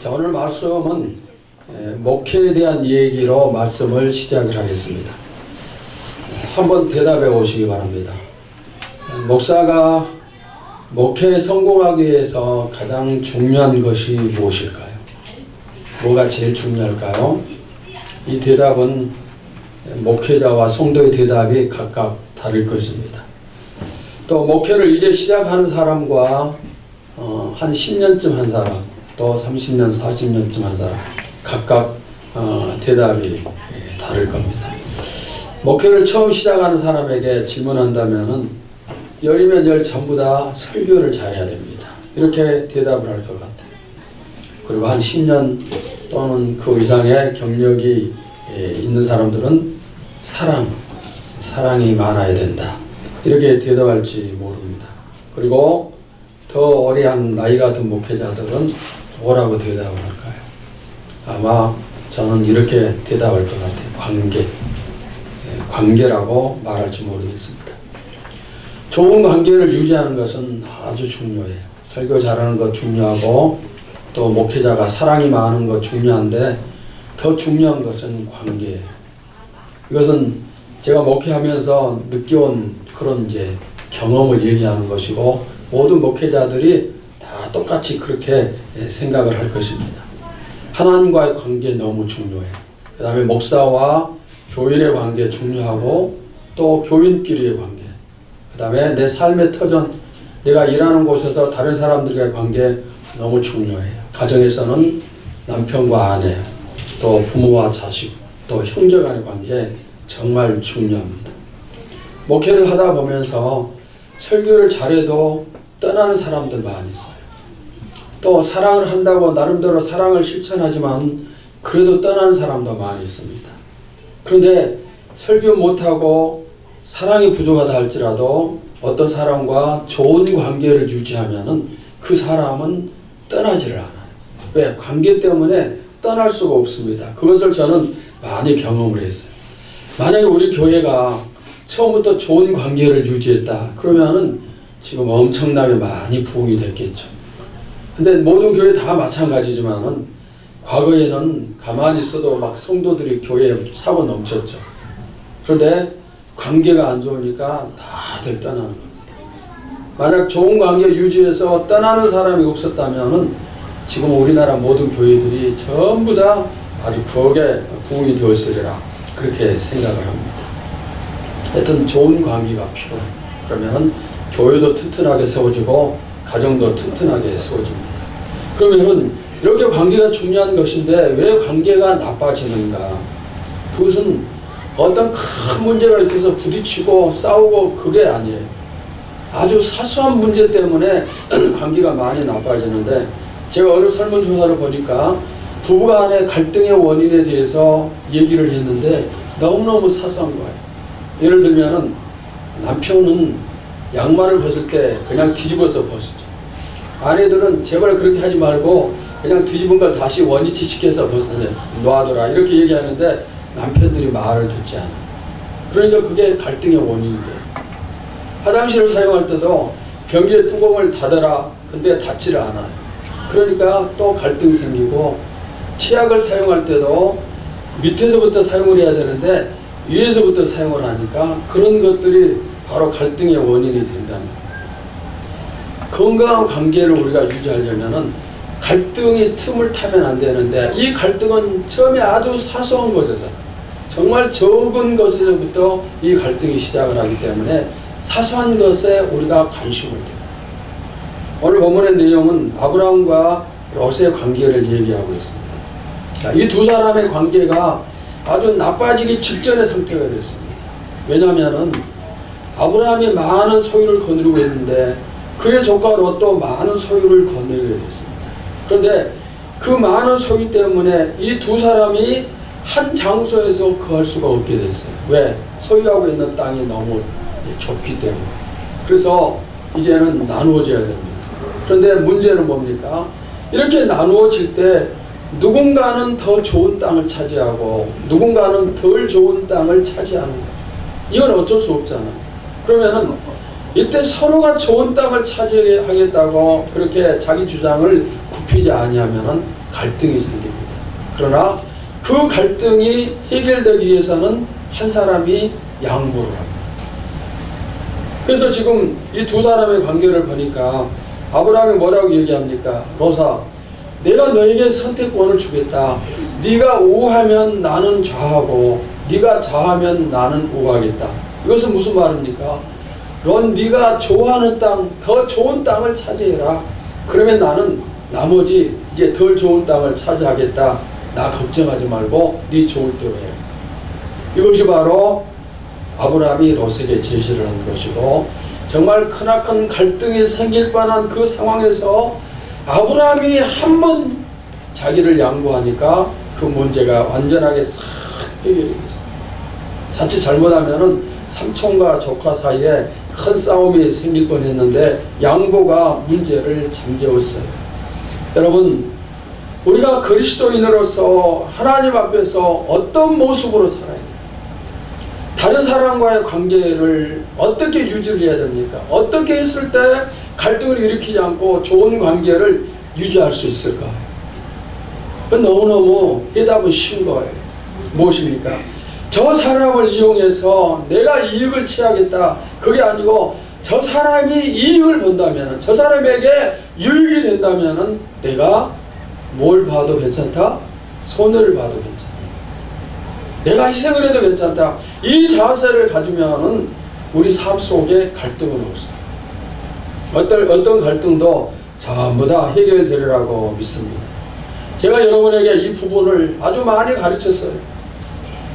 자, 오늘 말씀은 목회에 대한 얘기로 말씀을 시작을 하겠습니다. 한번 대답해 보시기 바랍니다. 목사가 목회에 성공하기 위해서 가장 중요한 것이 무엇일까요? 뭐가 제일 중요할까요? 이 대답은 목회자와 성도의 대답이 각각 다를 것입니다. 또 목회를 이제 시작하는 사람과 한 10년쯤 한 사람, 또 30년, 40년쯤 한 사람 각각 대답이 다를 겁니다. 목회를 처음 시작하는 사람에게 질문한다면은 열이면 열 전부 다 설교를 잘해야 됩니다. 이렇게 대답을 할 것 같아요. 그리고 한 10년 또는 그 이상의 경력이 있는 사람들은 사랑이 많아야 된다. 이렇게 대답할지 모릅니다. 그리고 더 어리한 나이가 든 목회자들은 뭐라고 대답을 할까요? 아마 저는 이렇게 대답할 것 같아요. 관계라고 말할지 모르겠습니다. 좋은 관계를 유지하는 것은 아주 중요해요. 설교 잘하는 것 중요하고 또 목회자가 사랑이 많은 것 중요한데 더 중요한 것은 관계예요. 이것은 제가 목회하면서 느껴온 그런 경험을 얘기하는 것이고 모든 목회자들이 다 똑같이 그렇게 생각을 할 것입니다. 하나님과의 관계 너무 중요해요. 그 다음에 목사와 교인의 관계 중요하고 또 교인끼리의 관계, 그 다음에 내 삶의 터전, 내가 일하는 곳에서 다른 사람들과의 관계 너무 중요해요. 가정에서는 남편과 아내, 또 부모와 자식, 또 형제 간의 관계 정말 중요합니다. 목회를 하다 보면서 설교를 잘해도 떠나는 사람들 많이 있어요. 또 사랑을 한다고 나름대로 사랑을 실천하지만 그래도 떠나는 사람도 많이 있습니다. 그런데 설교 못하고 사랑이 부족하다 할지라도 어떤 사람과 좋은 관계를 유지하면은 그 사람은 떠나지를 않아요. 왜? 관계 때문에 떠날 수가 없습니다. 그것을 저는 많이 경험을 했어요. 만약에 우리 교회가 처음부터 좋은 관계를 유지했다 그러면은 지금 엄청나게 많이 부흥이 됐겠죠. 근데 모든 교회 다 마찬가지지만은 과거에는 가만히 있어도 막 성도들이 교회에 사고 넘쳤죠. 그런데 관계가 안 좋으니까 다들 떠나는 겁니다. 만약 좋은 관계 유지해서 떠나는 사람이 없었다면은 지금 우리나라 모든 교회들이 전부 다 아주 크게 부흥이 되었으리라 그렇게 생각을 합니다. 하여튼 좋은 관계가 필요해요. 그러면은 교회도 튼튼하게 세워지고 가정도 튼튼하게 세워집니다. 그러면은 이렇게 관계가 중요한 것인데 왜 관계가 나빠지는가? 그것은 어떤 큰 문제가 있어서 부딪히고 싸우고 그게 아니에요. 아주 사소한 문제 때문에 관계가 많이 나빠지는데 제가 어느 설문조사를 보니까 부부간의 갈등의 원인에 대해서 얘기를 했는데 너무너무 사소한 거예요. 예를 들면은 남편은 양말을 벗을 때 그냥 뒤집어서 벗었죠. 아내들은 제발 그렇게 하지 말고 그냥 뒤집은 걸 다시 원위치 시켜서 놔둬라 이렇게 얘기하는데 남편들이 말을 듣지 않아요. 그러니까 그게 갈등의 원인이 돼요. 화장실을 사용할 때도 변기의 뚜껑을 닫아라. 근데 닫지를 않아요. 그러니까 또 갈등 생기고 치약을 사용할 때도 밑에서부터 사용을 해야 되는데 위에서부터 사용을 하니까 그런 것들이 바로 갈등의 원인이 된다는 겁니다. 건강한 관계를 우리가 유지하려면은 갈등이 틈을 타면 안 되는데 이 갈등은 처음에 아주 사소한 것에서 정말 적은 것에서부터 이 갈등이 시작을 하기 때문에 사소한 것에 우리가 관심을 둬요. 오늘 본문의 내용은 아브라함과 롯의 관계를 얘기하고 있습니다. 이 두 사람의 관계가 아주 나빠지기 직전의 상태가 됐습니다. 왜냐하면 아브라함이 많은 소유를 거느리고 있는데 그의 조카 롯도 많은 소유를 거느리게 됐습니다. 그런데 그 많은 소유 때문에 이 두 사람이 한 장소에서 거할 수가 없게 됐어요. 왜? 소유하고 있는 땅이 너무 좁기 때문에. 그래서 이제는 나누어져야 됩니다. 그런데 문제는 뭡니까? 이렇게 나누어질 때 누군가는 더 좋은 땅을 차지하고 누군가는 덜 좋은 땅을 차지하는 거죠. 이건 어쩔 수 없잖아요. 그러면은 이때 서로가 좋은 땅을 차지하겠다고 그렇게 자기 주장을 굽히지 아니하면은 갈등이 생깁니다. 그러나 그 갈등이 해결되기 위해서는 한 사람이 양보를 합니다. 그래서 지금 이 두 사람의 관계를 보니까 아브라함이 뭐라고 얘기합니까? 로사, 내가 너에게 선택권을 주겠다. 네가 우하면 나는 좌하고 네가 좌하면 나는 우하겠다. 이것은 무슨 말입니까? 론, 네가 좋아하는 땅, 더 좋은 땅을 차지해라. 그러면 나는 나머지 이제 덜 좋은 땅을 차지하겠다. 나 걱정하지 말고 네 좋을 대로 해. 이것이 바로 아브라함이 롯에게 제시를 한 것이고, 정말 크나큰 갈등이 생길 뻔한 그 상황에서 아브라함이 한 번 자기를 양보하니까 그 문제가 완전하게 싹 해결이 됐습니다. 자칫 잘못하면은 삼촌과 조카 사이에 큰 싸움이 생길 뻔했는데 양보가 문제를 잠재웠어요. 여러분, 우리가 그리스도인으로서 하나님 앞에서 어떤 모습으로 살아야 돼요? 다른 사람과의 관계를 어떻게 유지를 해야 됩니까? 어떻게 했을 때 갈등을 일으키지 않고 좋은 관계를 유지할 수 있을까? 그건 너무너무 해답은 쉬운 거예요. 무엇입니까? 저 사람을 이용해서 내가 이익을 취하겠다. 그게 아니고 저 사람이 이익을 본다면, 저 사람에게 유익이 된다면 내가 뭘 봐도 괜찮다? 손해를 봐도 괜찮다. 내가 희생을 해도 괜찮다. 이 자세를 가지면은 우리 삶 속에 갈등은 없어요. 어떤 갈등도 전부 다 해결되리라고 믿습니다. 제가 여러분에게 이 부분을 아주 많이 가르쳤어요.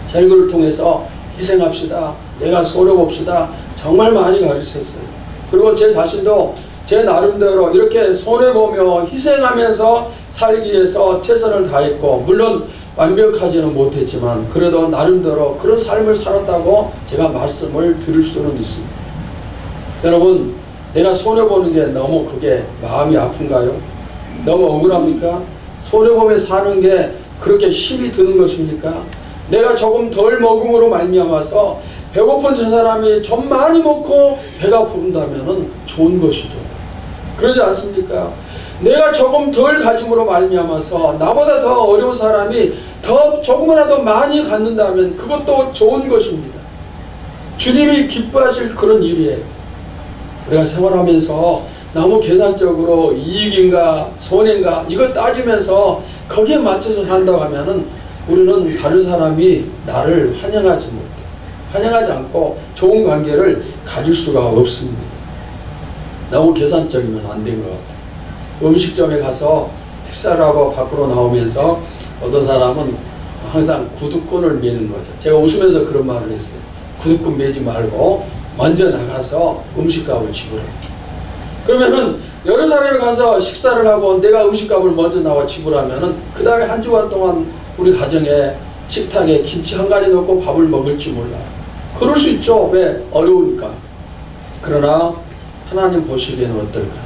설교를 통해서 희생합시다. 내가 손해봅시다. 정말 많이 가르쳤어요. 그리고 제 자신도 제 나름대로 이렇게 손해보며 희생하면서 살기 위해서 최선을 다했고, 물론 완벽하지는 못했지만 그래도 나름대로 그런 삶을 살았다고 제가 말씀을 드릴 수는 있습니다. 여러분, 내가 손해보는 게 너무 그게 마음이 아픈가요? 너무 억울합니까? 손해보며 사는 게 그렇게 힘이 드는 것입니까? 내가 조금 덜 먹음으로 말미암아서 배고픈 저 사람이 좀 많이 먹고 배가 부른다면 좋은 것이죠. 그러지 않습니까? 내가 조금 덜 가짐으로 말미암아서 나보다 더 어려운 사람이 더 조금이라도 많이 갖는다면 그것도 좋은 것입니다. 주님이 기뻐하실 그런 일이에요. 우리가 생활하면서 너무 계산적으로 이익인가 손해인가 이걸 따지면서 거기에 맞춰서 산다고 하면은 우리는 다른 사람이 나를 환영하지 못해. 환영하지 않고 좋은 관계를 가질 수가 없습니다. 너무 계산적이면 안 된 것 같아요. 음식점에 가서 식사를 하고 밖으로 나오면서 어떤 사람은 항상 구두끈을 매는 거죠. 제가 웃으면서 그런 말을 했어요. 구두끈 매지 말고 먼저 나가서 음식값을 지불해. 그러면은 여러 사람이 가서 식사를 하고 내가 음식값을 먼저 나와 지불하면은 그 다음에 한 주간 동안 우리 가정에 식탁에 김치 한 가지 넣고 밥을 먹을지 몰라요. 그럴 수 있죠. 왜? 어려우니까. 그러나 하나님 보시기에는 어떨까?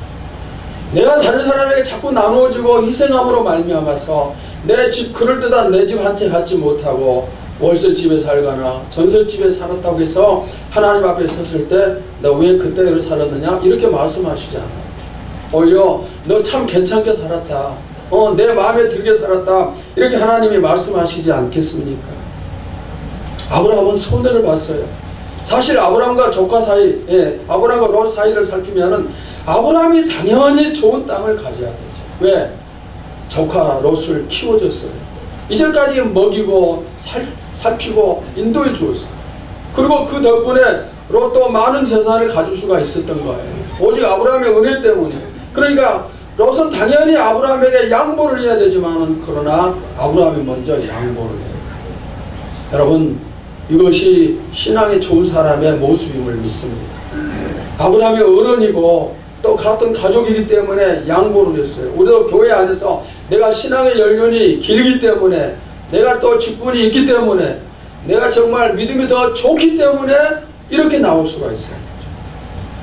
내가 다른 사람에게 자꾸 나누어주고 희생함으로 말미암아서 내 집, 그럴듯한 내 집 한 채 갖지 못하고 월세집에 살거나 전셋집에 살았다고 해서 하나님 앞에 섰을 때 너 왜 그때를 살았느냐? 이렇게 말씀하시지 않아요. 오히려 너 참 괜찮게 살았다. 내 마음에 들게 살았다. 이렇게 하나님이 말씀하시지 않겠습니까? 아브라함은 손해를 봤어요. 사실 아브라함과 조카 사이, 아브라함과 롯 사이를 살피면은 아브라함이 당연히 좋은 땅을 가져야 되죠. 왜? 조카 롯을 키워줬어요. 이제까지 먹이고 살피고 인도해 주었어요. 그리고 그 덕분에 롯도 많은 재산을 가질 수가 있었던 거예요. 오직 아브라함의 은혜 때문에. 그러니까 롯은 당연히 아브라함에게 양보를 해야 되지만 그러나 아브라함이 먼저 양보를 해요. 여러분, 이것이 신앙의 좋은 사람의 모습임을 믿습니다. 아브라함이 어른이고 또 같은 가족이기 때문에 양보를 했어요. 우리도 교회 안에서 내가 신앙의 연륜이 길기 때문에, 내가 또 직분이 있기 때문에, 내가 정말 믿음이 더 좋기 때문에 이렇게 나올 수가 있어요.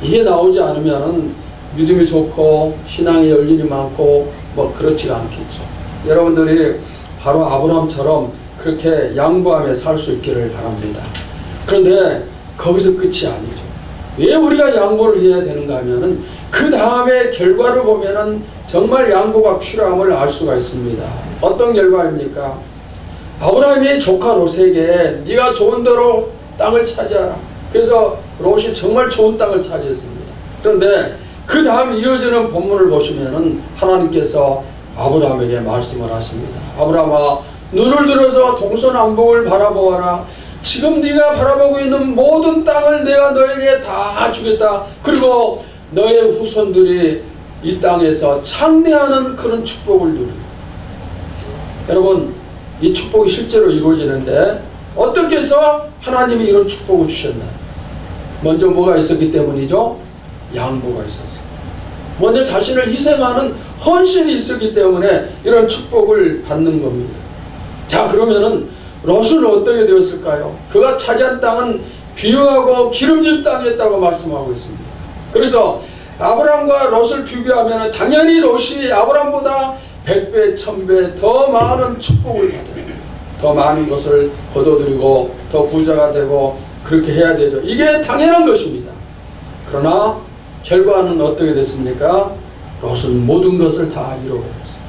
이게 나오지 않으면 믿음이 좋고 신앙의 연륜이 많고 뭐 그렇지가 않겠죠. 여러분들이 바로 아브라함처럼 그렇게 양보하며 살 수 있기를 바랍니다. 그런데 거기서 끝이 아니죠. 왜 우리가 양보를 해야 되는가 하면은 그 다음에 결과를 보면은 정말 양보가 필요함을 알 수가 있습니다. 어떤 결과입니까? 아브라함이 조카 롯에게 네가 좋은 대로 땅을 차지하라. 그래서 롯이 정말 좋은 땅을 차지했습니다. 그런데 그 다음 이어지는 본문을 보시면은 하나님께서 아브라함에게 말씀을 하십니다. 아브라함아, 눈을 들어서 동서남북을 바라보아라. 지금 네가 바라보고 있는 모든 땅을 내가 너에게 다 주겠다. 그리고 너의 후손들이 이 땅에서 창대하는 그런 축복을 누리고. 여러분, 이 축복이 실제로 이루어지는데 어떻게 해서 하나님이 이런 축복을 주셨나요? 먼저 뭐가 있었기 때문이죠? 양보가 있었어요. 먼저 자신을 희생하는 헌신이 있었기 때문에 이런 축복을 받는 겁니다. 자, 그러면은 롯은 어떻게 되었을까요? 그가 차지한 땅은 귀하고 기름진 땅이었다고 말씀하고 있습니다. 그래서 아브라함과 롯을 비교하면 당연히 롯이 아브라함보다 100배, 1000배 더 많은 축복을 받아요. 더 많은 것을 거둬들이고 더 부자가 되고 그렇게 해야 되죠. 이게 당연한 것입니다. 그러나 결과는 어떻게 됐습니까? 롯은 모든 것을 다 잃어버렸어요.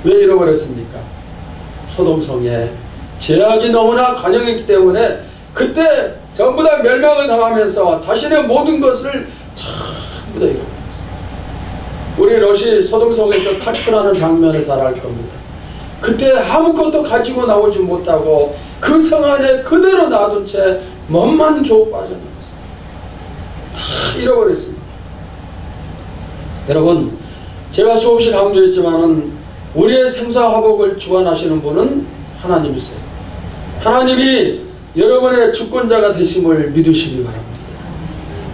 왜 잃어버렸습니까? 소돔성에 죄악이 너무나 관영했기 때문에 그때 전부 다 멸망을 당하면서 자신의 모든 것을 전부 다 잃어버렸어요. 우리 롯이 소돔성에서 탈출하는 장면을 잘 알 겁니다. 그때 아무것도 가지고 나오지 못하고 그 성 안에 그대로 놔둔 채 몸만 겨우 빠져나갔어요. 다 잃어버렸습니다. 여러분, 제가 수없이 강조했지만은 우리의 생사화복을 주관하시는 분은 하나님이세요. 하나님이 여러분의 주권자가 되심을 믿으시기 바랍니다.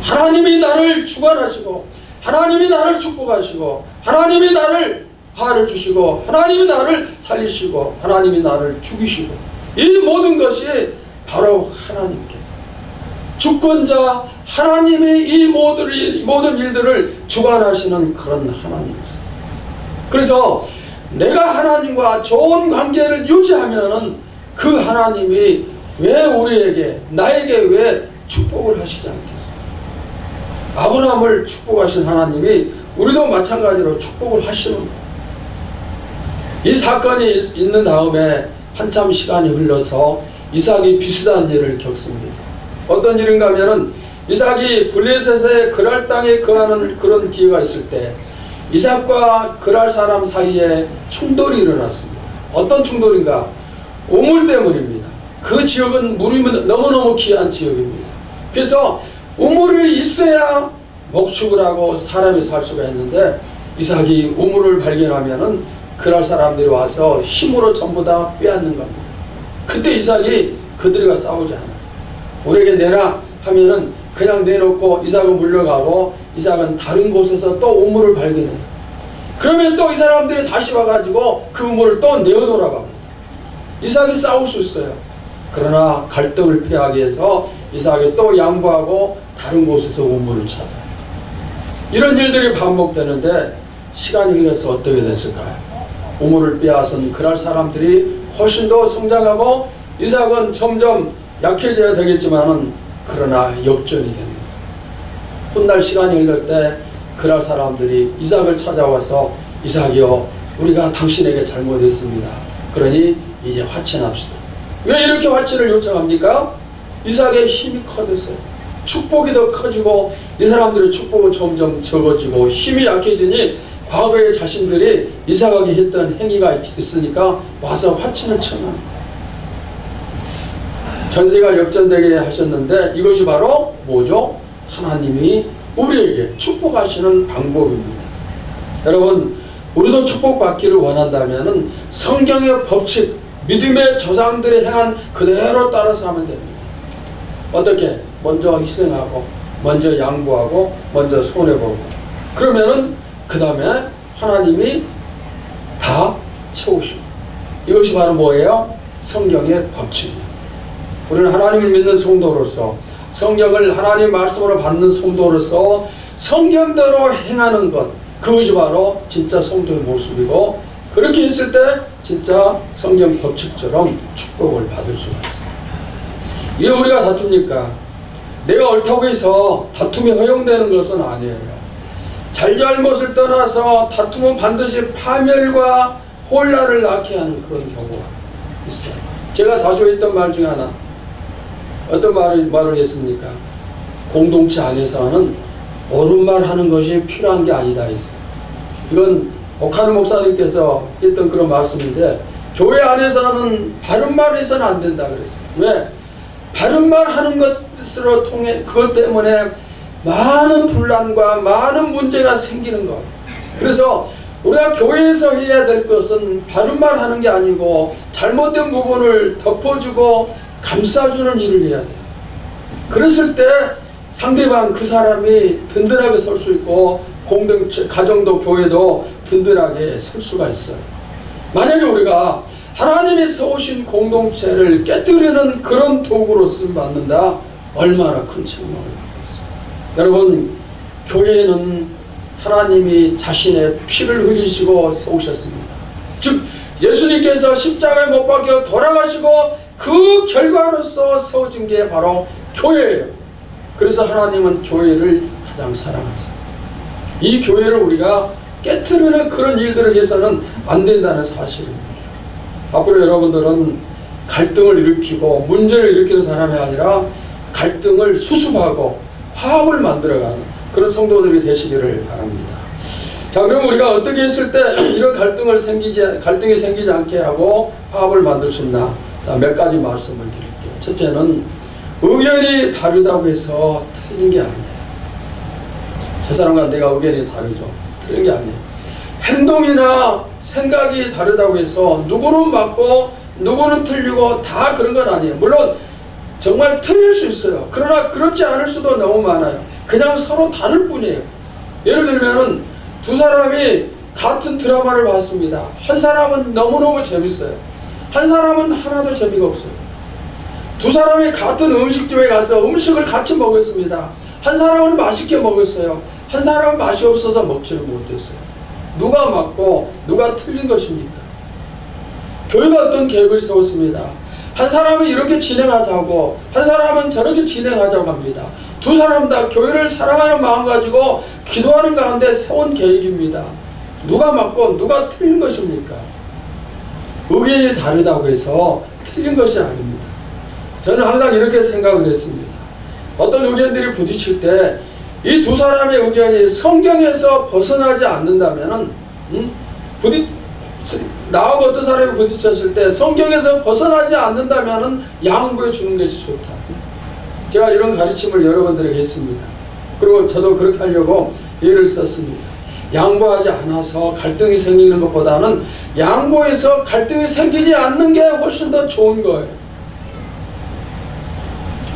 하나님이 나를 주관하시고 하나님이 나를 축복하시고 하나님이 나를 화를 주시고 하나님이 나를 살리시고 하나님이 나를 죽이시고 이 모든 것이 바로 하나님께 주권자 하나님이 이 모든 일들을 주관하시는 그런 하나님이세요. 그래서 내가 하나님과 좋은 관계를 유지하면은 그 하나님이 왜 우리에게 나에게 왜 축복을 하시지 않겠어요? 아브라함을 축복하신 하나님이 우리도 마찬가지로 축복을 하시는 거예요. 이 사건이 있는 다음에 한참 시간이 흘러서 이삭이 비슷한 일을 겪습니다. 어떤 일인가 하면은 이삭이 블레셋의 그랄 땅에 거하는 그런 기회가 있을 때 이삭과 그랄 사람 사이에 충돌이 일어났습니다. 어떤 충돌인가? 우물 때문입니다. 그 지역은 물이 너무너무 귀한 지역입니다. 그래서 우물이 있어야 목축을 하고 사람이 살 수가 있는데 이삭이 우물을 발견하면은 그랄 사람들이 와서 힘으로 전부 다 빼앗는 겁니다. 그때 이삭이 그들과 싸우지 않아요. 우리에게 내놔 하면은 그냥 내놓고 이삭은 물러가고 이삭은 다른 곳에서 또 우물을 발견해요. 그러면 또 이 사람들이 다시 와가지고 그 우물을 또 내어놓으라고 합니다. 이삭이 싸울 수 있어요. 그러나 갈등을 피하기 위해서 이삭이 또 양보하고 다른 곳에서 우물을 찾아요. 이런 일들이 반복되는데 시간이 흘러서 어떻게 됐을까요? 우물을 빼앗은 그랄 사람들이 훨씬 더 성장하고 이삭은 점점 약해져야 되겠지만은 그러나 역전이 됩니다. 훗날 시간이 흘릴 때 그랄 사람들이 이삭을 찾아와서 이삭이여 우리가 당신에게 잘못했습니다. 그러니 이제 화친합시다. 왜 이렇게 화친을 요청합니까? 이삭의 힘이 커졌어요. 축복이 더 커지고 이 사람들의 축복은 점점 적어지고 힘이 약해지니 과거에 자신들이 이삭에게 했던 행위가 있으니까 와서 화친을 청하는 거예요. 전세가 역전되게 하셨는데 이것이 바로 뭐죠? 하나님이 우리에게 축복하시는 방법입니다. 여러분, 우리도 축복받기를 원한다면 성경의 법칙, 믿음의 조상들이 행한 그대로 따라서 하면 됩니다. 어떻게? 먼저 희생하고 먼저 양보하고 먼저 손해보고 그러면은 그 다음에 하나님이 다 채우시고 이것이 바로 뭐예요? 성경의 법칙입니다. 우리는 하나님을 믿는 성도로서 성경을 하나님 말씀으로 받는 성도로서 성경대로 행하는 것 그것이 바로 진짜 성도의 모습이고 그렇게 있을 때 진짜 성경 법칙처럼 축복을 받을 수가 있습니다. 왜 우리가 다툽니까? 내가 옳다고 해서 다툼이 허용되는 것은 아니에요. 잘잘못을 떠나서 다툼은 반드시 파멸과 혼란을 낳게 하는 그런 경우가 있어요. 제가 자주 했던 말 중에 하나, 어떤 말을 했습니까? 공동체 안에서는 옳은 말 하는 것이 필요한 게 아니다 했어요. 이건 오카누 목사님께서 했던 그런 말씀인데, 교회 안에서는 바른 말을 해서는 안 된다 그랬어요. 왜? 바른 말 하는 것으로 통해 그것 때문에 많은 분란과 많은 문제가 생기는 것. 그래서 우리가 교회에서 해야 될 것은 바른 말 하는 게 아니고 잘못된 부분을 덮어주고 감싸주는 일을 해야 돼요. 그랬을 때 상대방 그 사람이 든든하게 설 수 있고 공동체, 가정도 교회도 든든하게 설 수가 있어요. 만약에 우리가 하나님이 세우신 공동체를 깨뜨리는 그런 도구로 쓰임받는다, 얼마나 큰 책망을 받겠어요. 여러분, 교회는 하나님이 자신의 피를 흘리시고 세우셨습니다. 즉 예수님께서 십자가에 못 박혀 돌아가시고 그 결과로서 세워진 게 바로 교회예요. 그래서 하나님은 교회를 가장 사랑하세요. 이 교회를 우리가 깨트리는 그런 일들을 해서는 안 된다는 사실입니다. 앞으로 여러분들은 갈등을 일으키고 문제를 일으키는 사람이 아니라 갈등을 수습하고 화합을 만들어가는 그런 성도들이 되시기를 바랍니다. 자, 그럼 우리가 어떻게 했을 때 이런 갈등이 생기지 않게 하고 화합을 만들 수 있나? 자, 몇 가지 말씀을 드릴게요. 첫째는 의견이 다르다고 해서 틀린 게 아니에요. 세 사람과 내가 의견이 다르죠. 틀린 게 아니에요. 행동이나 생각이 다르다고 해서 누구는 맞고 누구는 틀리고 다 그런 건 아니에요. 물론 정말 틀릴 수 있어요. 그러나 그렇지 않을 수도 너무 많아요. 그냥 서로 다를 뿐이에요. 예를 들면은 두 사람이 같은 드라마를 봤습니다. 한 사람은 너무너무 재밌어요. 한 사람은 하나도 재미가 없어요. 두 사람이 같은 음식집에 가서 음식을 같이 먹었습니다. 한 사람은 맛있게 먹었어요. 한 사람은 맛이 없어서 먹지를 못했어요. 누가 맞고 누가 틀린 것입니까? 교회가 어떤 계획을 세웠습니다. 한 사람은 이렇게 진행하자고, 한 사람은 저렇게 진행하자고 합니다. 두 사람 다 교회를 사랑하는 마음 가지고 기도하는 가운데 세운 계획입니다. 누가 맞고 누가 틀린 것입니까? 의견이 다르다고 해서 틀린 것이 아닙니다. 저는 항상 이렇게 생각을 했습니다. 어떤 의견들이 부딪힐 때 이 두 사람의 의견이 성경에서 벗어나지 않는다면은 나하고 어떤 사람이 부딪혔을 때 성경에서 벗어나지 않는다면은 양보해 주는 것이 좋다. 제가 이런 가르침을 여러분들에게 했습니다. 그리고 저도 그렇게 하려고 예를 썼습니다. 양보하지 않아서 갈등이 생기는 것보다는 양보해서 갈등이 생기지 않는 게 훨씬 더 좋은 거예요.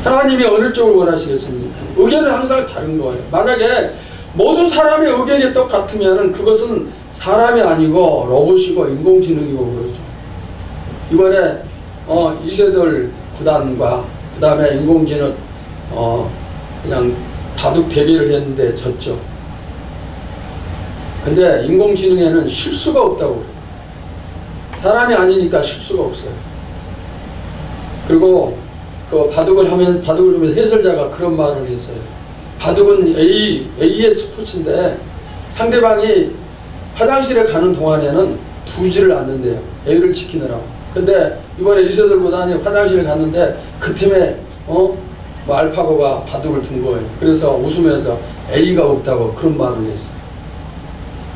하나님이 어느 쪽을 원하시겠습니까? 의견은 항상 다른 거예요. 만약에 모두 사람의 의견이 똑같으면 그것은 사람이 아니고 로봇이고 인공지능이고 그러죠. 이번에 이세돌 구단과 그 다음에 인공지능 그냥 바둑 대결을 했는데 졌죠. 근데 인공지능에는 실수가 없다고 그래요. 사람이 아니니까 실수가 없어요. 그리고 그 바둑을 좀 해설자가 그런 말을 했어요. 바둑은 A의 스포츠인데 상대방이 화장실에 가는 동안에는 두지를 않는데요. A를 지키느라고. 근데 이번에 이세돌 구단이 화장실에 갔는데 그 팀에 알파고가 바둑을 둔 거예요. 그래서 웃으면서 A가 없다고 그런 말을 했어요.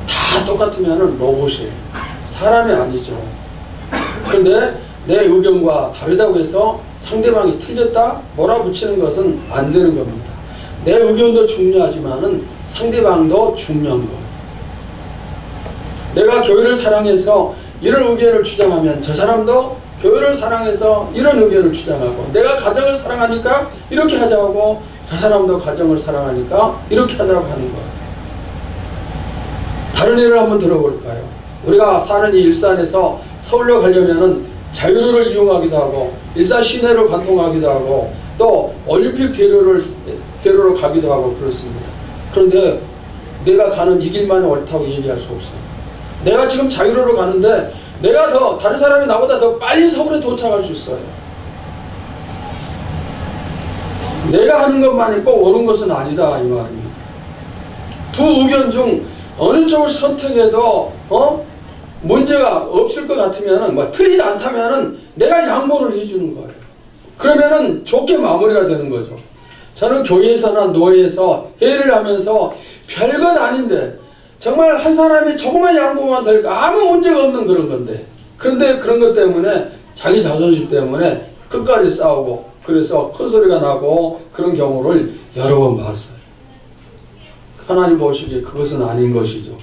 다 똑같으면 로봇이에요. 사람이 아니죠. 그런데 내 의견과 다르다고 해서 상대방이 틀렸다 몰아붙이는 것은 안 되는 겁니다. 내 의견도 중요하지만은 상대방도 중요한 거예요. 내가 교회를 사랑해서 이런 의견을 주장하면 저 사람도 교회를 사랑해서 이런 의견을 주장하고, 내가 가정을 사랑하니까 이렇게 하자고 저 사람도 가정을 사랑하니까 이렇게 하자고 하는 거예요. 다른 예를 한번 들어볼까요? 우리가 사는 이 일산에서 서울로 가려면은 자유로를 이용하기도 하고 일산 시내로 관통하기도 하고 또 올림픽 대로로 가기도 하고 그렇습니다. 그런데 내가 가는 이 길만이 옳다고 얘기할 수 없어요. 내가 지금 자유로로 가는데 내가 다른 사람이 나보다 더 빨리 서울에 도착할 수 있어요. 내가 하는 것만이 꼭 옳은 것은 아니다 이 말입니다. 두 의견 중 어느 쪽을 선택해도 문제가 없을 것 같으면은 뭐 틀리지 않다면은 내가 양보를 해주는 거예요. 그러면은 좋게 마무리가 되는 거죠. 저는 교회에서나 노예에서 회의를 하면서 별것 아닌데 정말 한 사람이 조그만 양보만 될까 아무 문제가 없는 그런 건데, 그런데 그런 것 때문에 자기 자존심 때문에 끝까지 싸우고 그래서 큰 소리가 나고 그런 경우를 여러 번 봤어요. 하나님 보시기에 그것은 아닌 것이죠.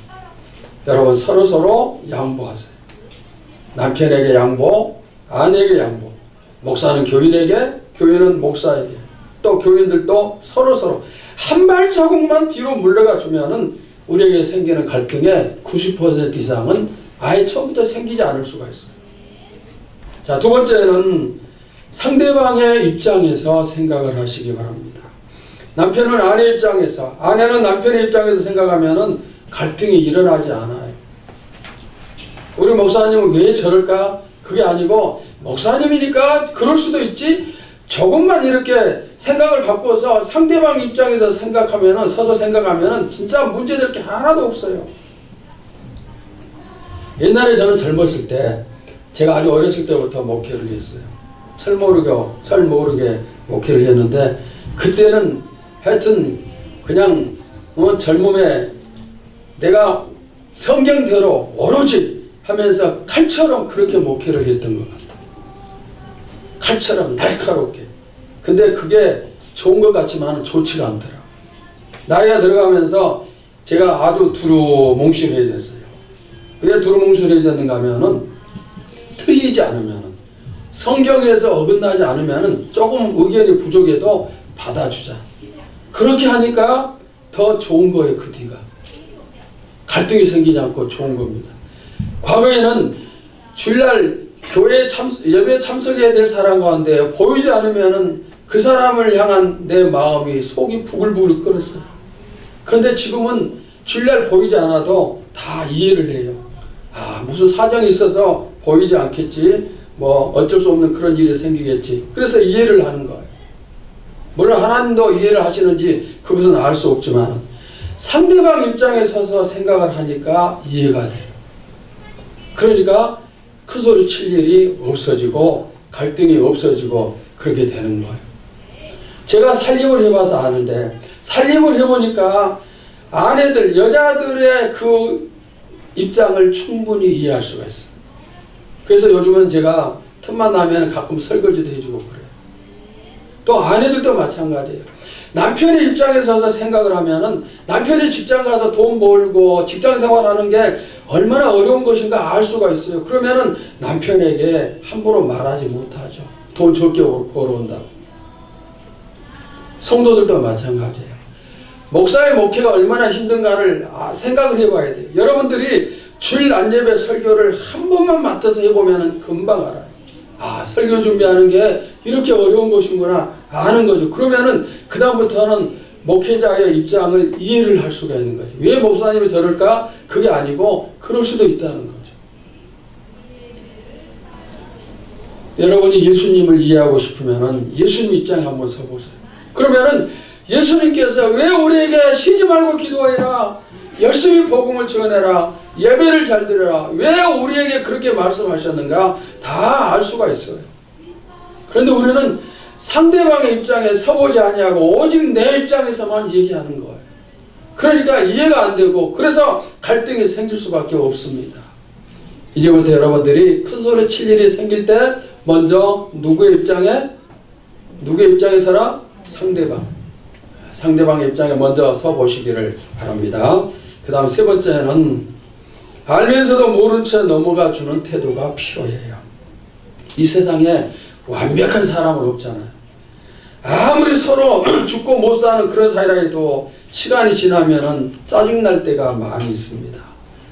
여러분 서로서로 양보하세요. 남편에게 양보, 아내에게 양보, 목사는 교인에게, 교인은 목사에게, 또 교인들도 서로서로 한 발자국만 뒤로 물러가 주면은 우리에게 생기는 갈등의 90% 이상은 아예 처음부터 생기지 않을 수가 있어요. 자, 두 번째는 상대방의 입장에서 생각을 하시기 바랍니다. 남편은 아내 입장에서, 아내는 남편의 입장에서 생각하면은 갈등이 일어나지 않아요. 우리 목사님은 왜 저럴까? 그게 아니고 목사님이니까 그럴 수도 있지, 조금만 이렇게 생각을 바꿔서 상대방 입장에서 생각하면은, 서서 생각하면은 진짜 문제될 게 하나도 없어요. 옛날에 저는 젊었을 때, 제가 아주 어렸을 때부터 목회를 했어요. 철 모르게 목회를 했는데, 그때는 하여튼 그냥 젊음에 내가 성경대로 오로지 하면서 칼처럼 그렇게 목회를 했던 것 같아요. 칼처럼 날카롭게. 근데 그게 좋은 것 같지만 좋지가 않더라고요. 나이가 들어가면서 제가 아주 두루뭉실해졌어요. 왜 두루뭉실해졌는가 하면은 틀리지 않으면은, 성경에서 어긋나지 않으면은 조금 의견이 부족해도 받아주자. 그렇게 하니까 더 좋은 거예요. 그 뒤가 갈등이 생기지 않고 좋은 겁니다. 과거에는 주일날 교회 예배 참석해야 될 사람 가운데 보이지 않으면은 그 사람을 향한 내 마음이 속이 부글부글 끓었어요. 그런데 지금은 주일날 보이지 않아도 다 이해를 해요. 아, 무슨 사정이 있어서 보이지 않겠지, 뭐 어쩔 수 없는 그런 일이 생기겠지. 그래서 이해를 하는 거예요. 물론 하나님도 이해를 하시는지 그것은 알 수 없지만 상대방 입장에 서서 생각을 하니까 이해가 돼요. 그러니까 큰 소리 칠 일이 없어지고 갈등이 없어지고 그렇게 되는 거예요. 제가 살림을 해봐서 아는데, 살림을 해보니까 아내들, 여자들의 그 입장을 충분히 이해할 수가 있어요. 그래서 요즘은 제가 틈만 나면 가끔 설거지도 해주고 그래요. 또 아내들도 마찬가지예요. 남편의 입장에 서서 생각을 하면은 남편이 직장 가서 돈 벌고 직장 생활하는 게 얼마나 어려운 것인가 알 수가 있어요. 그러면은 남편에게 함부로 말하지 못하죠. 돈 적게 벌어온다고. 성도들도 마찬가지예요. 목사의 목회가 얼마나 힘든가를 생각을 해봐야 돼요. 여러분들이 주일 안예배 설교를 한 번만 맡아서 해보면은 금방 알아요. 아, 설교 준비하는 게 이렇게 어려운 것인구나 아는 거죠. 그러면은 그 다음부터는 목회자의 입장을 이해를 할 수가 있는 거죠. 왜 목사님이 저럴까? 그게 아니고 그럴 수도 있다는 거죠. 여러분이 예수님을 이해하고 싶으면은 예수님 입장에 한번 서보세요. 그러면은 예수님께서 왜 우리에게 쉬지 말고 기도하라, 열심히 복음을 전해라, 예배를 잘 드려라, 왜 우리에게 그렇게 말씀하셨는가 다 알 수가 있어요. 그런데 우리는 상대방의 입장에 서보지 아니하고 오직 내 입장에서만 얘기하는 거예요. 그러니까 이해가 안 되고 그래서 갈등이 생길 수밖에 없습니다. 이제부터 여러분들이 큰 소리 칠 일이 생길 때 먼저 누구의 입장에 서라? 상대방의 입장에 먼저 서 보시기를 바랍니다. 그 다음 세 번째는 알면서도 모른 채 넘어가 주는 태도가 필요해요. 이 세상에 완벽한 사람은 없잖아요. 아무리 서로 죽고 못 사는 그런 사이라 해도 시간이 지나면은 짜증날 때가 많이 있습니다.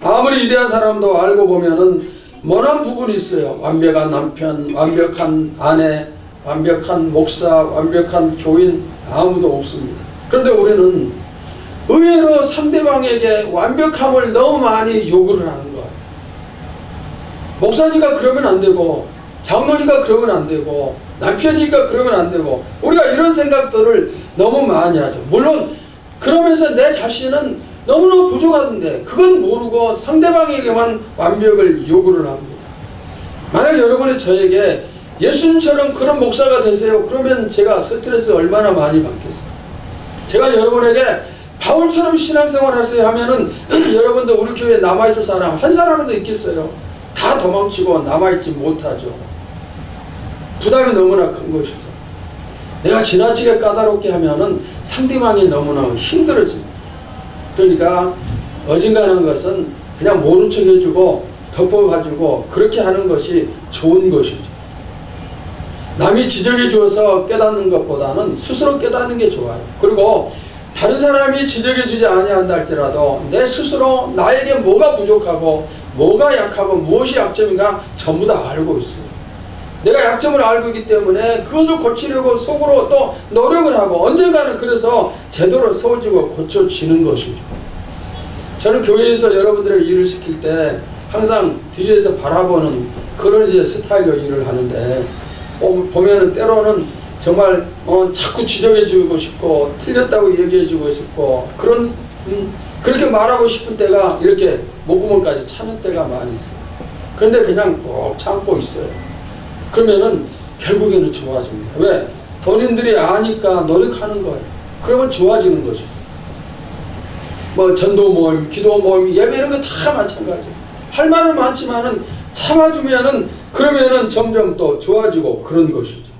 아무리 위대한 사람도 알고 보면은 모난 부분이 있어요. 완벽한 남편, 완벽한 아내, 완벽한 목사, 완벽한 교인 아무도 없습니다. 그런데 우리는 의외로 상대방에게 완벽함을 너무 많이 요구를 하는 거예요. 목사니까 그러면 안 되고, 장로니까 그러면 안 되고, 남편이니까 그러면 안 되고, 우리가 이런 생각들을 너무 많이 하죠. 물론 그러면서 내 자신은 너무너무 부족한데 그건 모르고 상대방에게만 완벽을 요구를 합니다. 만약 여러분이 저에게 예수님처럼 그런 목사가 되세요. 그러면 제가 스트레스 얼마나 많이 받겠어요. 제가 여러분에게 바울처럼 신앙생활 하세요 하면은 여러분도 우리 교회에 남아있을 사람 한 사람이라도 있겠어요. 다 도망치고 남아있지 못하죠. 부담이 너무나 큰 것이죠. 내가 지나치게 까다롭게 하면은 상대방이 너무나 힘들어집니다. 그러니까 어중간한 것은 그냥 모른 척 해주고 덮어가지고 그렇게 하는 것이 좋은 것이죠. 남이 지적해 주어서 깨닫는 것보다는 스스로 깨닫는 게 좋아요. 그리고 다른 사람이 지적해 주지 아니한다 할지라도 내 스스로 나에게 뭐가 부족하고 뭐가 약하고 무엇이 약점인가 전부 다 알고 있어요. 내가 약점을 알고 있기 때문에 그것을 고치려고 속으로 또 노력을 하고 언젠가는 그래서 제대로 세워지고 고쳐지는 것이죠. 저는 교회에서 여러분들의 일을 시킬 때 항상 뒤에서 바라보는 그런 이제 스타일로 일을 하는데 보면은 때로는 정말 자꾸 지적해주고 싶고 틀렸다고 얘기해주고 싶고 그렇게 말하고 싶은 때가 이렇게 목구멍까지 차는 때가 많이 있어요. 그런데 그냥 꼭 참고 있어요. 그러면은 결국에는 좋아집니다. 왜? 본인들이 아니까 노력하는 거예요. 그러면 좋아지는 것이죠. 뭐 전도 모임, 기도 모임, 예배 이런 거 다 마찬가지예요. 할 말은 많지만은 참아주면은 그러면은 점점 또 좋아지고 그런 것이죠.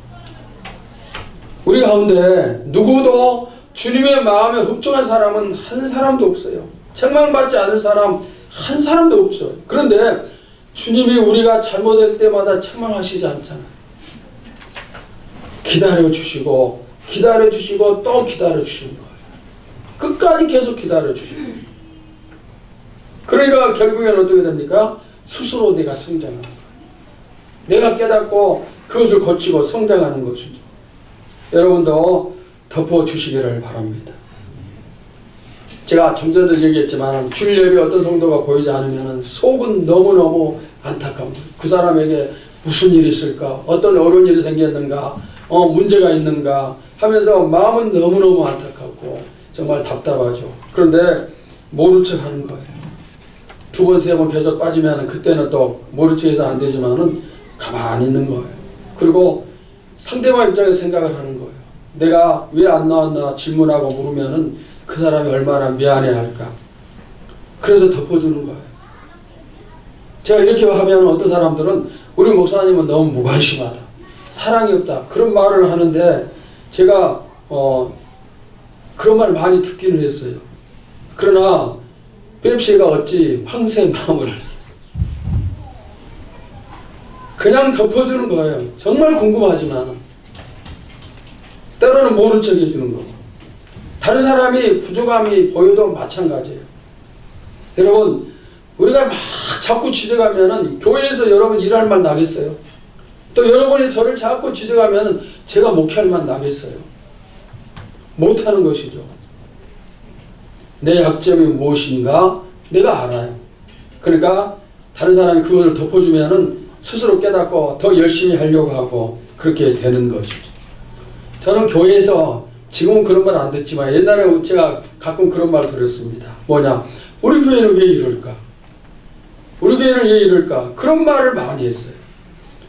우리 가운데 누구도 주님의 마음에 흡족한 사람은 한 사람도 없어요. 책망받지 않을 사람 한 사람도 없어요. 그런데 주님이 우리가 잘못할 때마다 책망하시지 않잖아요. 기다려주시고 기다려주시고 또 기다려주시는 거예요. 끝까지 계속 기다려주시는 거예요. 그러니까 결국에는 어떻게 됩니까? 스스로 내가 성장하는 거예요. 내가 깨닫고 그것을 고치고 성장하는 것이죠. 여러분도 덮어주시기를 바랍니다. 제가 좀 전에 얘기했지만 주일 예배 어떤 성도가 보이지 않으면 속은 너무너무 안타깝니다. 그 사람에게 무슨 일이 있을까? 어떤 어려운 일이 생겼는가? 문제가 있는가? 하면서 마음은 너무너무 안타깝고 정말 답답하죠. 그런데 모른 척 하는 거예요. 두 번, 세 번 계속 빠지면 그때는 또 모른 척 해서 안 되지만은 가만히 있는 거예요. 그리고 상대방 입장에서 생각을 하는 거예요. 내가 왜 안 나왔나 질문하고 물으면은 그 사람이 얼마나 미안해 할까. 그래서 덮어두는 거예요. 제가 이렇게 하면 어떤 사람들은 우리 목사님은 너무 무관심하다. 사랑이 없다. 그런 말을 하는데 제가 그런 말 많이 듣기는 했어요. 그러나 펩시가 어찌 황새의 마음을 알겠어요. 그냥 덮어주는 거예요. 정말 궁금하지만 때로는 모른 척 해주는 거고 다른 사람이 부족함이 보여도 마찬가지예요. 여러분 우리가 막 자꾸 지적하면은 교회에서 여러분 일할 만 나겠어요? 또 여러분이 저를 자꾸 지적하면은 제가 목회할 만 나겠어요? 못하는 것이죠. 내 약점이 무엇인가 내가 알아요. 그러니까 다른 사람이 그것을 덮어주면은 스스로 깨닫고 더 열심히 하려고 하고 그렇게 되는 것이죠. 저는 교회에서 지금은 그런 말 안 듣지만 옛날에 제가 가끔 그런 말 들었습니다. 뭐냐? 우리 교회는 왜 이럴까? 우리 교회는 왜 이럴까? 그런 말을 많이 했어요.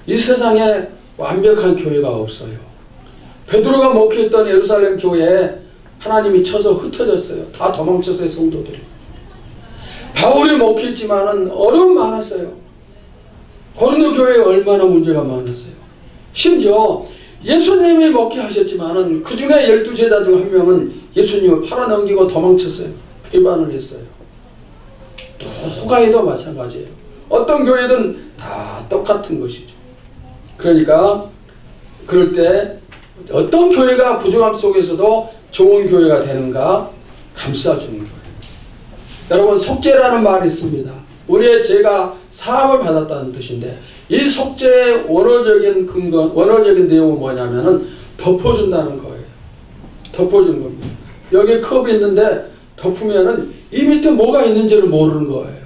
이 세상에 완벽한 교회가 없어요. 베드로가 목회했던 예루살렘 교회에 하나님이 쳐서 흩어졌어요. 다 도망쳤어요, 성도들이. 바울이 목회했지만은 어려움 많았어요. 고린도 교회에 얼마나 문제가 많았어요. 심지어 예수님이 목회하셨지만은 그 중에 12제자 중 한 명은 예수님을 팔아넘기고 도망쳤어요. 배반을 했어요. 누가에도 마찬가지예요. 어떤 교회든 다 똑같은 것이죠. 그러니까 그럴 때 어떤 교회가 부족함 속에서도 좋은 교회가 되는가? 감싸주는 교회. 여러분 속죄라는 말이 있습니다. 우리의 죄가 사함을 받았다는 뜻인데 이 속죄의 원어적인 근거, 원어적인 내용은 뭐냐면은 덮어준다는 거예요. 덮어주는 겁니다. 여기 컵이 있는데 덮으면은 이 밑에 뭐가 있는지를 모르는 거예요.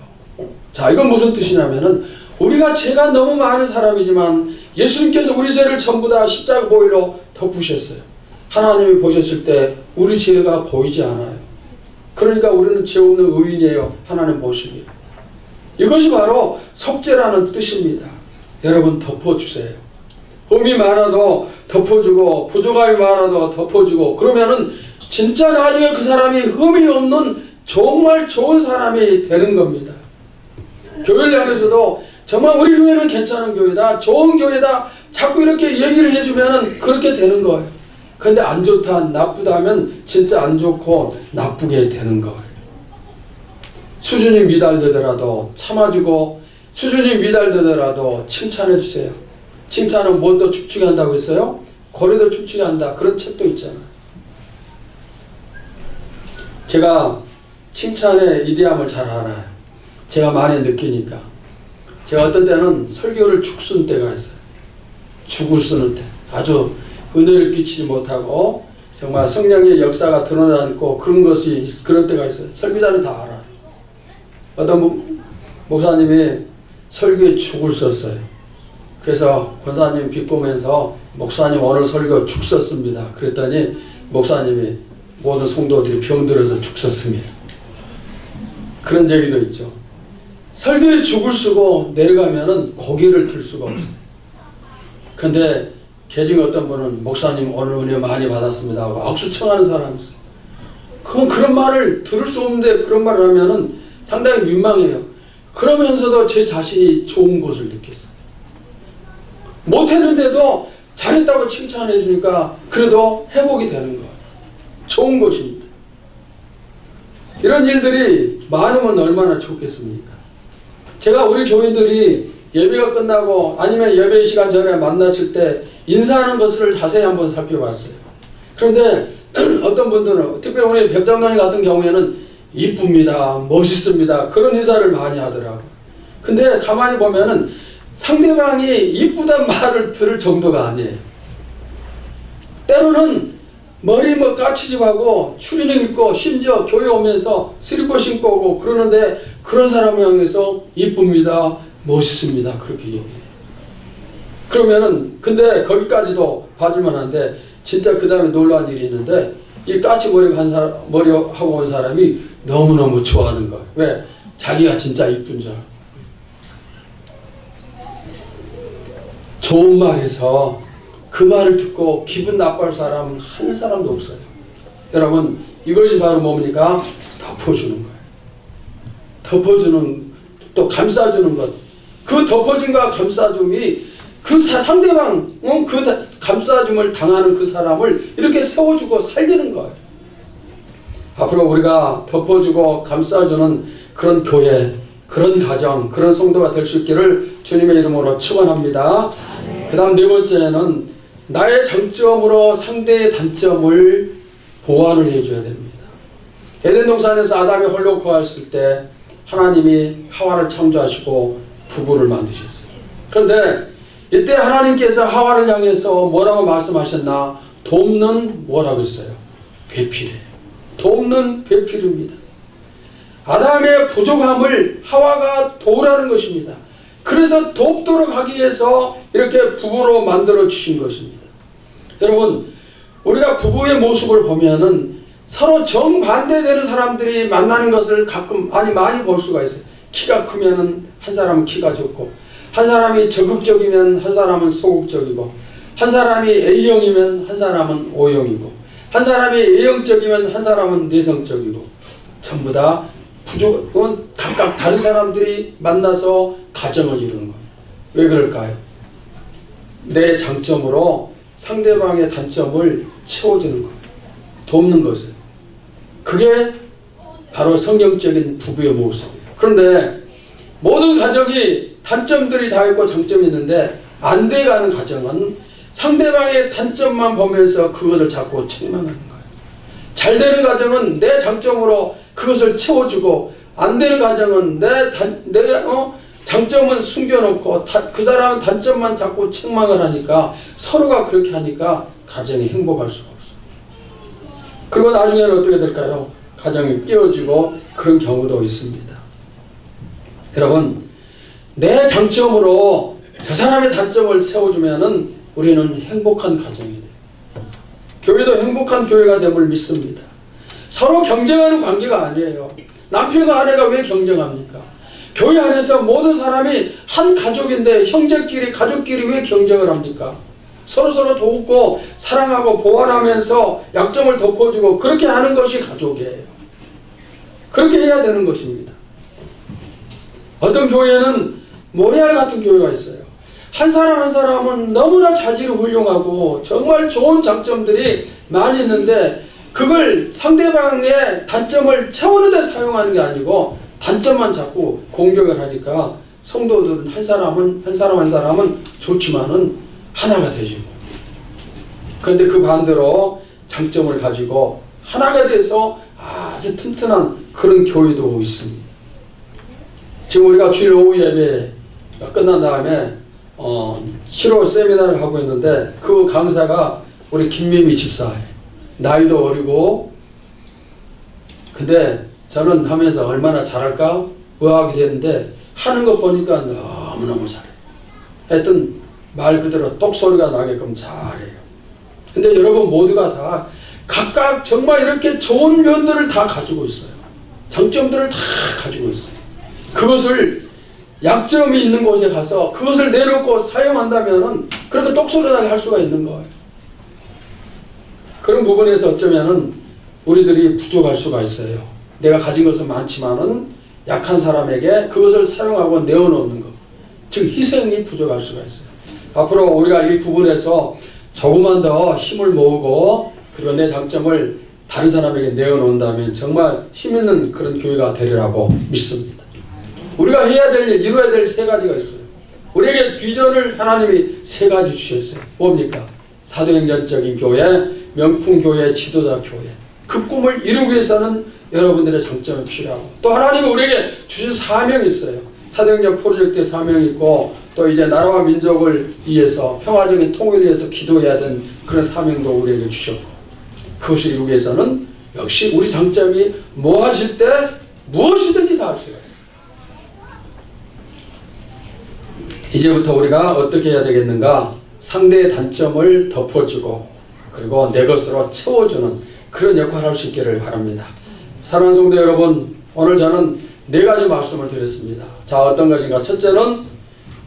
자, 이건 무슨 뜻이냐면은 우리가 죄가 너무 많은 사람이지만 예수님께서 우리 죄를 전부 다 십자가 보혈로 덮으셨어요. 하나님이 보셨을 때 우리 죄가 보이지 않아요. 그러나 그러니까 우리는 죄 없는 의인이에요. 하나님 보시기에. 이것이 바로 속죄라는 뜻입니다. 여러분 덮어주세요. 흠이 많아도 덮어주고 부족함이 많아도 덮어주고 그러면은 진짜 나중에 그 사람이 흠이 없는 정말 좋은 사람이 되는 겁니다. 교회를 향해서도 정말 우리 교회는 괜찮은 교회다, 좋은 교회다 자꾸 이렇게 얘기를 해주면 그렇게 되는 거예요. 근데 안 좋다, 나쁘다 하면 진짜 안 좋고 나쁘게 되는 거예요. 수준이 미달되더라도 참아주고 수준이 미달되더라도 칭찬해 주세요. 칭찬은 무엇도 춤추게 한다고 했어요? 고래도 춤추게 한다. 그런 책도 있잖아요. 제가 칭찬의 이대함을 잘 알아요. 제가 많이 느끼니까. 제가 어떤 때는 설교를 죽 쓰는 때가 있어요. 죽을 쓰는 때. 아주 은혜를 끼치지 못하고 정말 성령의 역사가 드러나지 않고 그런 것이 그런 때가 있어요. 설교자는 다 알아요. 어떤 목사님이 설교에 죽을 썼어요. 그래서 권사님 비꼬면서 목사님 오늘 설교 죽 썼습니다. 그랬더니 목사님이 모든 성도들이 병들어서 죽 썼습니다. 그런 얘기도 있죠. 설교에 죽을 쓰고 내려가면은 고개를 들 수가 없어요. 그런데 개중 어떤 분은 목사님 오늘 은혜 많이 받았습니다 하고 악수 청하는 사람이 있어요. 그럼 그런 말을 들을 수 없는데 그런 말을 하면은 상당히 민망해요. 그러면서도 제 자신이 좋은 것을 느꼈어요. 못했는데도 잘했다고 칭찬해 주니까 그래도 회복이 되는 거예요. 좋은 것입니다. 이런 일들이 많으면 얼마나 좋겠습니까? 제가 우리 교인들이 예배가 끝나고 아니면 예배 시간 전에 만났을 때 인사하는 것을 자세히 한번 살펴봤어요. 그런데 어떤 분들은 특별히 우리 백장로님 같은 경우에는 이쁩니다, 멋있습니다 그런 인사를 많이 하더라고요. 근데 가만히 보면은 상대방이 이쁘단 말을 들을 정도가 아니에요. 때로는 머리 뭐 까치집하고 추리닝 입고 심지어 교회 오면서 슬리퍼 신고 오고 그러는데 그런 사람을 향해서 이쁩니다, 멋있습니다 그렇게 얘기해요. 그러면은 근데 거기까지도 봐주면 한데 진짜 그 다음에 놀라운 일이 있는데 이 까치머리 하고 온 사람이 너무너무 좋아하는 거예요. 왜? 자기가 진짜 이쁜 줄 알고. 좋은 말에서 그 말을 듣고 기분 나빠할 사람은 한 사람도 없어요. 여러분 이것이 바로 뭡니까? 덮어주는 거예요. 덮어주는 또 감싸주는 것. 그 덮어줌과 감싸줌이 그 상대방 그 감싸줌을 당하는 그 사람을 이렇게 세워주고 살리는 거예요. 앞으로 우리가 덮어주고 감싸주는 그런 교회, 그런 가정, 그런 성도가 될 수 있기를 주님의 이름으로 축원합니다. 그 다음 네 번째는 나의 장점으로 상대의 단점을 보완을 해줘야 됩니다. 에덴 동산에서 아담이 홀로 거했을 때 하나님이 하와를 창조하시고 부부를 만드셨어요. 그런데 이때 하나님께서 하와를 향해서 뭐라고 말씀하셨나? 돕는 뭐라고 했어요? 배필이에요. 돕는 배필입니다. 아담의 부족함을 하와가 도우라는 것입니다. 그래서 돕도록 하기 위해서 이렇게 부부로 만들어 주신 것입니다. 여러분 우리가 부부의 모습을 보면은 서로 정반대되는 사람들이 만나는 것을 가끔 많이 볼 수가 있어요. 키가 크면은 한 사람은 키가 적고 한 사람이 적극적이면 한 사람은 소극적이고 한 사람이 A형이면 한 사람은 O형이고 한 사람이 A형적이면 한 사람은 내성적이고 전부 다 부족은 각각 다른 사람들이 만나서 가정을 이루는 겁니다. 왜 그럴까요? 내 장점으로 상대방의 단점을 채워주는 겁니다. 돕는 것을. 그게 바로 성경적인 부부의 모습이에요. 그런데 모든 가정이 단점들이 다 있고 장점이 있는데 안 돼가는 가정은 상대방의 단점만 보면서 그것을 자꾸 책망하는 거예요. 잘 되는 가정은 내 장점으로 그것을 채워주고 안 되는 가정은 내 장점은 숨겨놓고 그 사람은 단점만 자꾸 책망을 하니까 서로가 그렇게 하니까 가정이 행복할 수가 없어요. 그리고 나중에는 어떻게 될까요? 가정이 깨어지고 그런 경우도 있습니다. 여러분 내 장점으로 저 사람의 단점을 채워주면은 우리는 행복한 가정이 돼요. 교회도 행복한 교회가 됨을 믿습니다. 서로 경쟁하는 관계가 아니에요. 남편과 아내가 왜 경쟁합니까? 교회 안에서 모든 사람이 한 가족인데 형제끼리 가족끼리 왜 경쟁을 합니까? 서로서로 돕고 사랑하고 보완하면서 약점을 덮어주고 그렇게 하는 것이 가족이에요. 그렇게 해야 되는 것입니다. 어떤 교회는 모래알 같은 교회가 있어요. 한 사람 한 사람은 너무나 자질이 훌륭하고 정말 좋은 장점들이 많이 있는데 그걸 상대방의 단점을 채우는 데 사용하는 게 아니고 단점만 자꾸 공격을 하니까 성도들은 한 사람은 좋지만은 하나가 되지 못. 그런데 그 반대로 장점을 가지고 하나가 돼서 아주 튼튼한 그런 교회도 있습니다. 지금 우리가 주일 오후 예배 끝난 다음에 치료 세미나를 하고 있는데 그 강사가 우리 김미미 집사예요. 나이도 어리고 근데 저는 하면서 얼마나 잘할까 의아하게 됐는데 하는 거 보니까 너무너무 잘해. 하여튼 말 그대로 똑소리가 나게끔 잘해요. 근데 여러분 모두가 다 각각 정말 이렇게 좋은 면들을 다 가지고 있어요. 장점들을 다 가지고 있어요. 그것을 약점이 있는 곳에 가서 그것을 내놓고 사용한다면 그렇게 똑소리나게 할 수가 있는 거예요. 그런 부분에서 어쩌면은 우리들이 부족할 수가 있어요. 내가 가진 것은 많지만은 약한 사람에게 그것을 사용하고 내어놓는 것. 즉 희생이 부족할 수가 있어요. 앞으로 우리가 이 부분에서 조금만 더 힘을 모으고 그리고 내 장점을 다른 사람에게 내어놓는다면 정말 힘있는 그런 교회가 되리라고 믿습니다. 우리가 해야 될 일, 이루어야 될 세 가지가 있어요. 우리에게 비전을 하나님이 세 가지 주셨어요. 뭡니까? 사도행전적인 교회, 명품교회, 지도자 교회. 그 꿈을 이루기 위해서는 여러분들의 장점이 필요하고 또 하나님이 우리에게 주신 사명이 있어요. 사도행전 프로젝트의 사명이 있고 또 이제 나라와 민족을 위해서 평화적인 통일을 위해서 기도해야 되는 그런 사명도 우리에게 주셨고 그것을 이루기 위해서는 역시 우리 장점이 모아질 때 무엇이든지 다 할 수가 있어요. 이제부터 우리가 어떻게 해야 되겠는가? 상대의 단점을 덮어주고 그리고 내 것으로 채워주는 그런 역할을 할 수 있기를 바랍니다. 사랑하는 성도 여러분, 오늘 저는 네 가지 말씀을 드렸습니다. 자, 어떤 것인가? 첫째는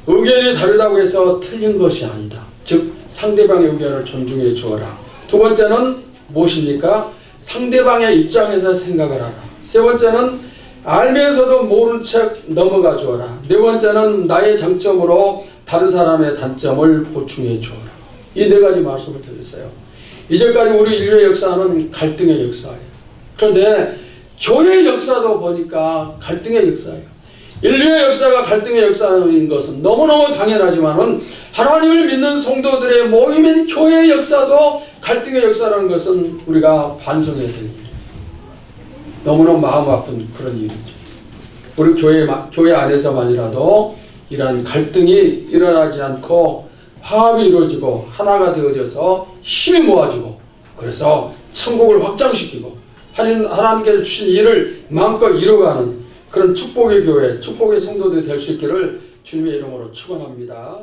의견이 다르다고 해서 틀린 것이 아니다. 즉 상대방의 의견을 존중해 주어라. 두 번째는 무엇입니까? 상대방의 입장에서 생각을 하라. 세 번째는 알면서도 모른 척 넘어가 주어라. 네 번째는 나의 장점으로 다른 사람의 단점을 보충해 주어라. 이 네 가지 말씀을 드렸어요. 이제까지 우리 인류의 역사는 갈등의 역사예요. 그런데 교회의 역사도 보니까 갈등의 역사예요. 인류의 역사가 갈등의 역사인 것은 너무너무 당연하지만은 하나님을 믿는 성도들의 모임인 교회의 역사도 갈등의 역사라는 것은 우리가 반성해야 될 일이에요. 너무너무 마음 아픈 그런 일이죠. 우리 교회 안에서만이라도 이러한 갈등이 일어나지 않고 화합이 이루어지고 하나가 되어져서 힘이 모아지고 그래서 천국을 확장시키고 하나님께서 주신 일을 마음껏 이루어가는 그런 축복의 교회, 축복의 성도들이 될 수 있기를 주님의 이름으로 축원합니다.